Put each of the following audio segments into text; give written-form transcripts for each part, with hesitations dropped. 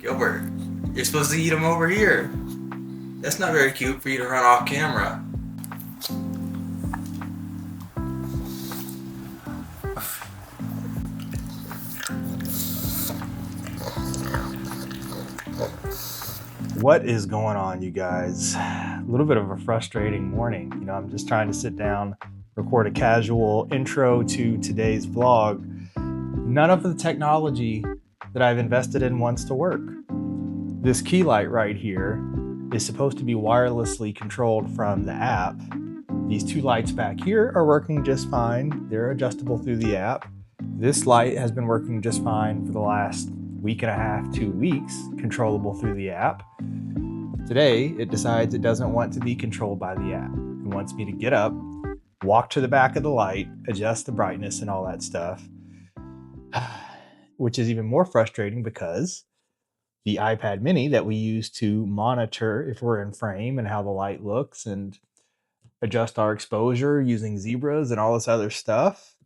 Gilbert, you're supposed to eat them over here. That's not very cute for you to run off camera. What is going on, you guys? A little bit of a frustrating morning. I'm just trying to sit down, record a casual intro to today's vlog. None of the technology that I've invested in wants to work. This key light right here is supposed to be wirelessly controlled from the app. These two lights back here are working just fine. They're adjustable through the app. This light has been working just fine for the last week and a half, 2 weeks, controllable through the app. Today, it decides it doesn't want to be controlled by the app. It wants me to get up, walk to the back of the light, adjust the brightness and all that stuff, which is even more frustrating because the iPad mini that we use to monitor if we're in frame and how the light looks and adjust our exposure using zebras and all this other stuff,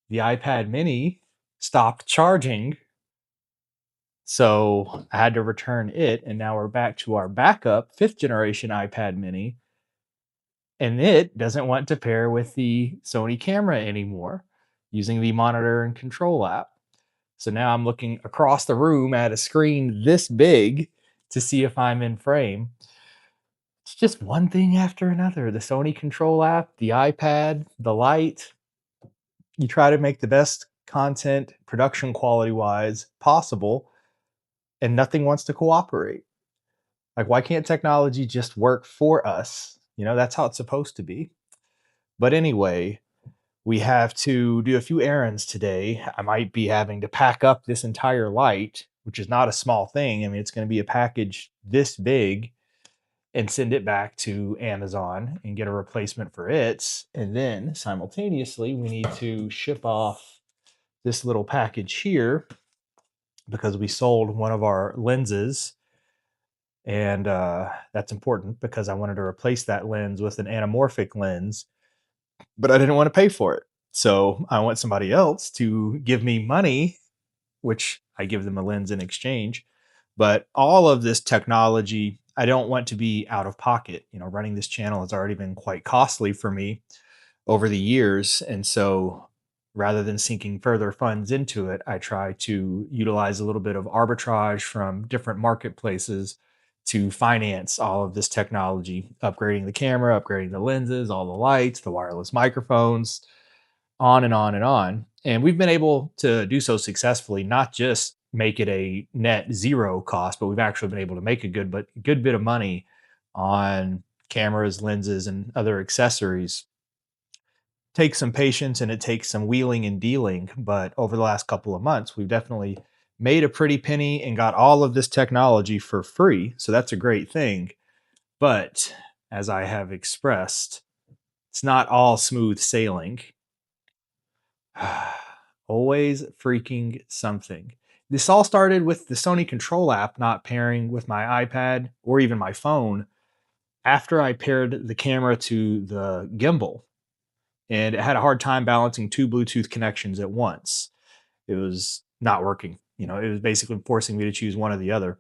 the iPad mini stopped charging. So I had to return it, and now we're back to our backup 5th generation iPad mini, and it doesn't want to pair with the Sony camera anymore using the monitor and control app. So now I'm looking across the room at a screen this big to see if I'm in frame. It's just one thing after another. The Sony control app, the iPad, the light. You try to make the best content production quality wise possible, and nothing wants to cooperate. Like, why can't technology just work for us? That's how it's supposed to be. But anyway, we have to do a few errands today. I might be having to pack up this entire light, which is not a small thing. I mean, it's going to be a package this big, and send it back to Amazon and get a replacement for it. And then simultaneously, we need to ship off this little package here because we sold one of our lenses. And that's important because I wanted to replace that lens with an anamorphic lens, but I didn't want to pay for it. So I want somebody else to give me money, which I give them a lens in exchange. But all of this technology, I don't want to be out of pocket. Running this channel has already been quite costly for me over the years. And so rather than sinking further funds into it, I try to utilize a little bit of arbitrage from different marketplaces to finance all of this technology, upgrading the camera, upgrading the lenses, all the lights, the wireless microphones, on and on and on. And we've been able to do so successfully, not just make it a net zero cost, but we've actually been able to make a good bit of money on cameras, lenses, and other accessories. Takes some patience and it takes some wheeling and dealing, but over the last couple of months, we've definitely made a pretty penny and got all of this technology for free. So that's a great thing. But as I have expressed, it's not all smooth sailing. Always freaking something. This all started with the Sony control app not pairing with my iPad or even my phone after I paired the camera to the gimbal. And it had a hard time balancing 2 Bluetooth connections at once. It was not working. It was basically forcing me to choose one or the other.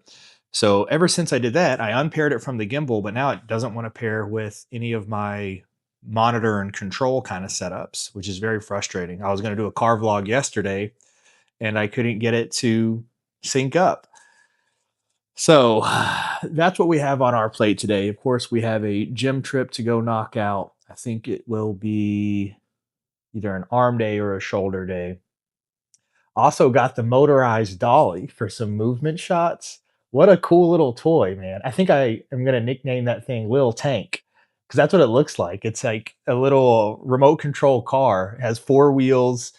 So ever since I did that, I unpaired it from the gimbal, but now it doesn't want to pair with any of my monitor and control kind of setups, which is very frustrating. I was going to do a car vlog yesterday and I couldn't get it to sync up. So that's what we have on our plate today. Of course, we have a gym trip to go knock out. I think it will be either an arm day or a shoulder day. Also got the motorized dolly for some movement shots. What a cool little toy, man. I think I am going to nickname that thing Lil Tank because that's what it looks like. It's like a little remote control car. It has 4 wheels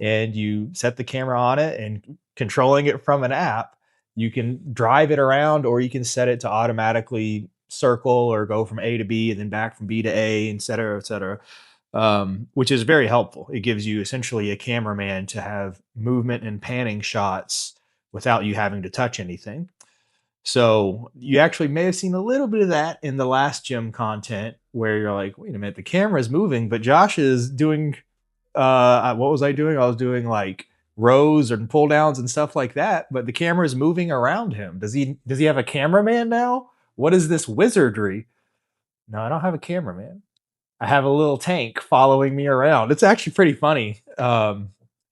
and you set the camera on it, and controlling it from an app, you can drive it around or you can set it to automatically circle or go from A to B and then back from B to A, et cetera, which is very helpful. It gives you essentially a cameraman to have movement and panning shots without you having to touch anything. So you actually may have seen a little bit of that in the last gym content where you're like, wait a minute, the camera is moving, but Josh is doing, what was I doing? I was doing like rows and pull downs and stuff like that, but the camera is moving around him. Does he have a cameraman now? What is this wizardry? No, I don't have a cameraman. I have a little tank following me around. It's actually pretty funny.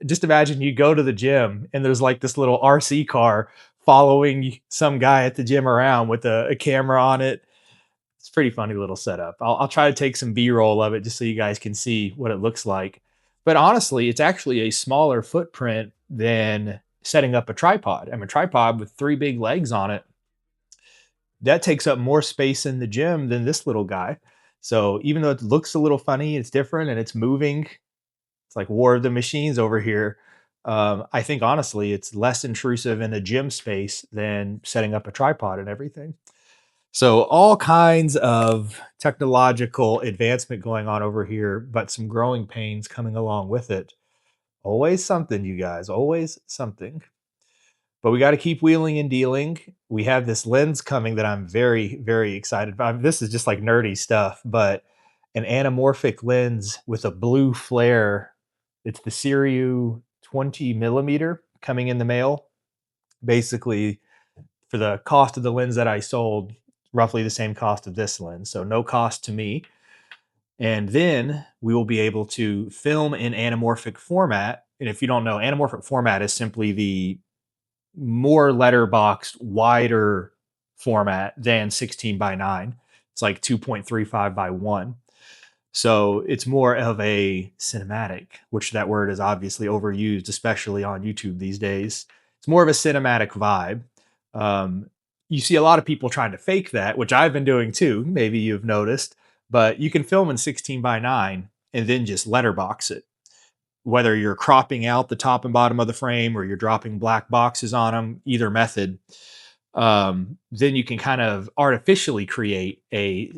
Just imagine you go to the gym and there's like this little RC car following some guy at the gym around with a camera on it. It's a pretty funny little setup. I'll try to take some B-roll of it just so you guys can see what it looks like. But honestly, it's actually a smaller footprint than setting up a tripod. I'm a tripod with 3 big legs on it. That takes up more space in the gym than this little guy. So even though it looks a little funny, it's different and it's moving. It's like War of the Machines over here. I think honestly, it's less intrusive in a gym space than setting up a tripod and everything. So all kinds of technological advancement going on over here, but some growing pains coming along with it. Always something, you guys, always something. But we got to keep wheeling and dealing. We have this lens coming that I'm very, very excited about. This is just like nerdy stuff, but an anamorphic lens with a blue flare. It's the Siriu 20 millimeter coming in the mail. Basically, for the cost of the lens that I sold, roughly the same cost of this lens. So no cost to me. And then we will be able to film in anamorphic format. And if you don't know, anamorphic format is simply the more letterboxed, wider format than 16:9. It's like 2.35:1. So it's more of a cinematic, which that word is obviously overused, especially on YouTube these days. It's more of a cinematic vibe. You see a lot of people trying to fake that, which I've been doing too. Maybe you've noticed, but you can film in 16:9 and then just letterbox it. Whether you're cropping out the top and bottom of the frame or you're dropping black boxes on them, either method, then you can kind of artificially create a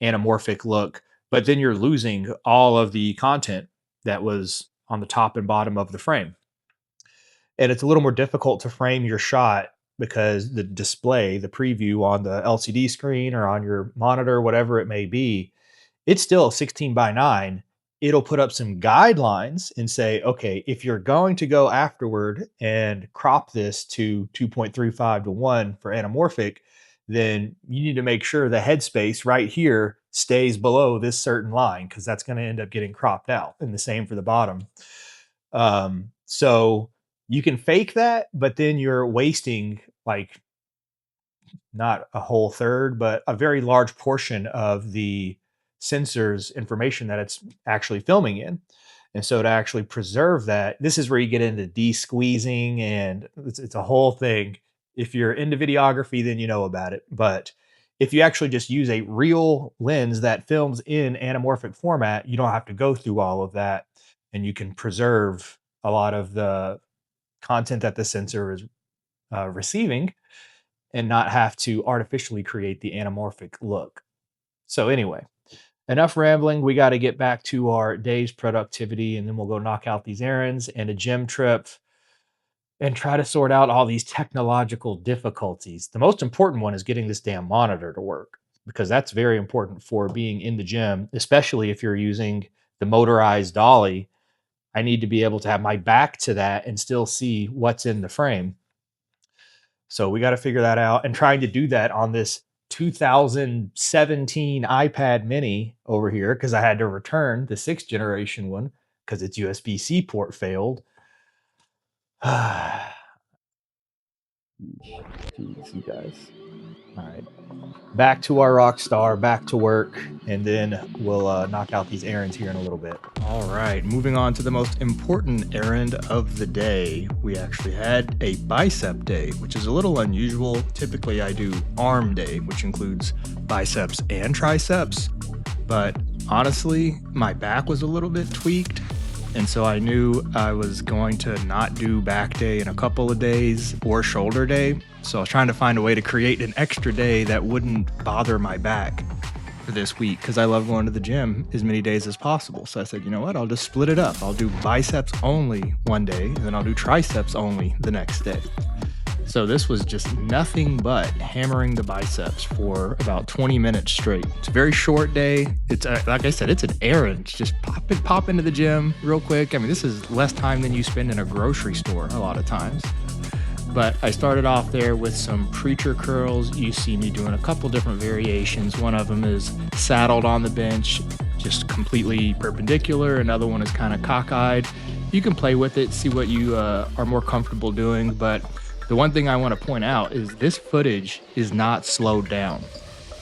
anamorphic look, but then you're losing all of the content that was on the top and bottom of the frame. And it's a little more difficult to frame your shot because the display, the preview on the LCD screen or on your monitor, whatever it may be, it's still 16:9. It'll put up some guidelines and say, okay, if you're going to go afterward and crop this to 2.35:1 for anamorphic, then you need to make sure the headspace right here stays below this certain line because that's going to end up getting cropped out. And the same for the bottom. So you can fake that, but then you're wasting like not a whole third, but a very large portion of the sensor's information that it's actually filming in. And so to actually preserve that, this is where you get into de-squeezing and it's a whole thing. If you're into videography, then you know about it. But if you actually just use a real lens that films in anamorphic format, you don't have to go through all of that. And you can preserve a lot of the content that the sensor is receiving and not have to artificially create the anamorphic look. So anyway, enough rambling. We got to get back to our day's productivity and then we'll go knock out these errands and a gym trip and try to sort out all these technological difficulties. The most important one is getting this damn monitor to work because that's very important for being in the gym, especially if you're using the motorized dolly. I need to be able to have my back to that and still see what's in the frame. So we got to figure that out, and trying to do that on this 2017 iPad mini over here because I had to return the 6th generation one because its USB-C port failed. Jeez, you guys. All right. Back to our rock star, back to work, and then we'll knock out these errands here in a little bit. All right, moving on to the most important errand of the day. We actually had a bicep day, which is a little unusual. Typically, I do arm day, which includes biceps and triceps. But honestly, my back was a little bit tweaked. And so I knew I was going to not do back day in a couple of days or shoulder day. So I was trying to find a way to create an extra day that wouldn't bother my back for this week because I love going to the gym as many days as possible. So I said, you know what? I'll just split it up. I'll do biceps only one day and then I'll do triceps only the next day. So this was just nothing but hammering the biceps for about 20 minutes straight. It's a very short day. It's like I said, it's an errand. Just pop into the gym real quick. I mean, this is less time than you spend in a grocery store a lot of times. But I started off there with some preacher curls. You see me doing a couple different variations. One of them is saddled on the bench, just completely perpendicular. Another one is kind of cockeyed. You can play with it, see what you are more comfortable doing. But the one thing I want to point out is this footage is not slowed down.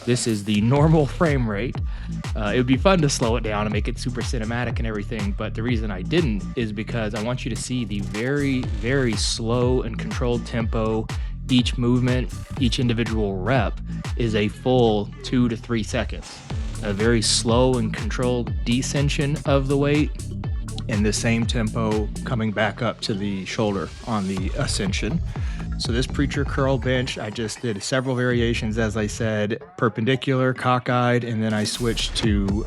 This is the normal frame rate. It would be fun to slow it down and make it super cinematic and everything, but the reason I didn't is because I want you to see the very, very slow and controlled tempo. Each movement, each individual rep is a full 2 to 3 seconds. A very slow and controlled descension of the weight, and the same tempo coming back up to the shoulder on the ascension. So this preacher curl bench, I just did several variations, as I said, perpendicular, cockeyed, and then I switched to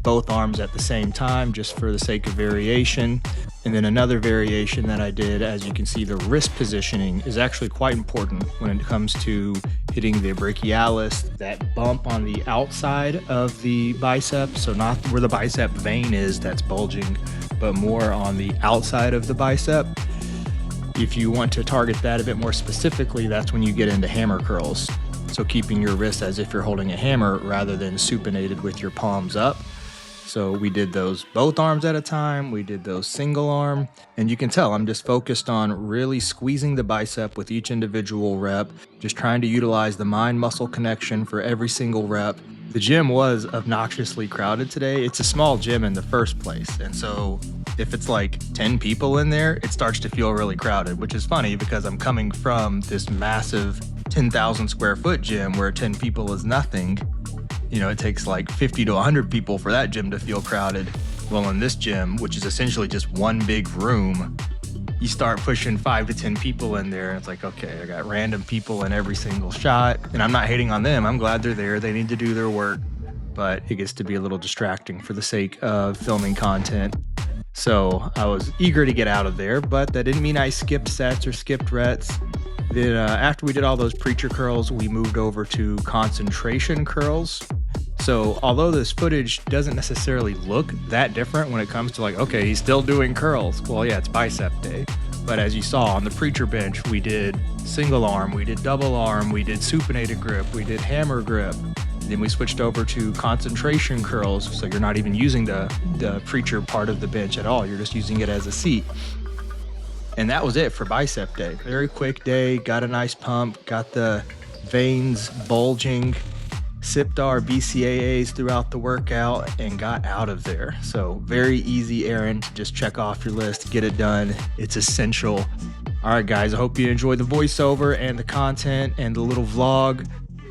both arms at the same time just for the sake of variation. And then another variation that I did, as you can see, the wrist positioning is actually quite important when it comes to hitting the brachialis, that bump on the outside of the bicep. So not where the bicep vein is that's bulging, but more on the outside of the bicep. If you want to target that a bit more specifically, that's when you get into hammer curls. So keeping your wrist as if you're holding a hammer rather than supinated with your palms up. So we did those both arms at a time. We did those single arm. And you can tell I'm just focused on really squeezing the bicep with each individual rep, just trying to utilize the mind-muscle connection for every single rep. The gym was obnoxiously crowded today. It's a small gym in the first place. And so if it's like 10 people in there, it starts to feel really crowded, which is funny because I'm coming from this massive 10,000 square foot gym where 10 people is nothing. You know, it takes like 50 to 100 people for that gym to feel crowded. Well, in this gym, which is essentially just one big room, you start pushing 5 to 10 people in there, and it's like, okay, I got random people in every single shot, and I'm not hating on them. I'm glad they're there. They need to do their work, but it gets to be a little distracting for the sake of filming content. So I was eager to get out of there, but that didn't mean I skipped sets or skipped reps. Then after we did all those preacher curls, we moved over to concentration curls. So although this footage doesn't necessarily look that different when it comes to like, okay, he's still doing curls. Well, yeah, it's bicep day. But as you saw on the preacher bench, we did single arm, we did double arm, we did supinated grip, we did hammer grip. Then we switched over to concentration curls. So you're not even using the preacher part of the bench at all. You're just using it as a seat. And that was it for bicep day. Very quick day, got a nice pump, got the veins bulging, sipped our BCAAs throughout the workout, and got out of there. So very easy errand to just check off your list, get it done. It's essential. All right, guys, I hope you enjoy the voiceover and the content and the little vlog.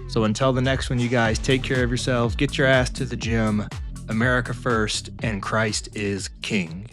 So until the next one, you guys, take care of yourselves, get your ass to the gym. America first, and Christ is King.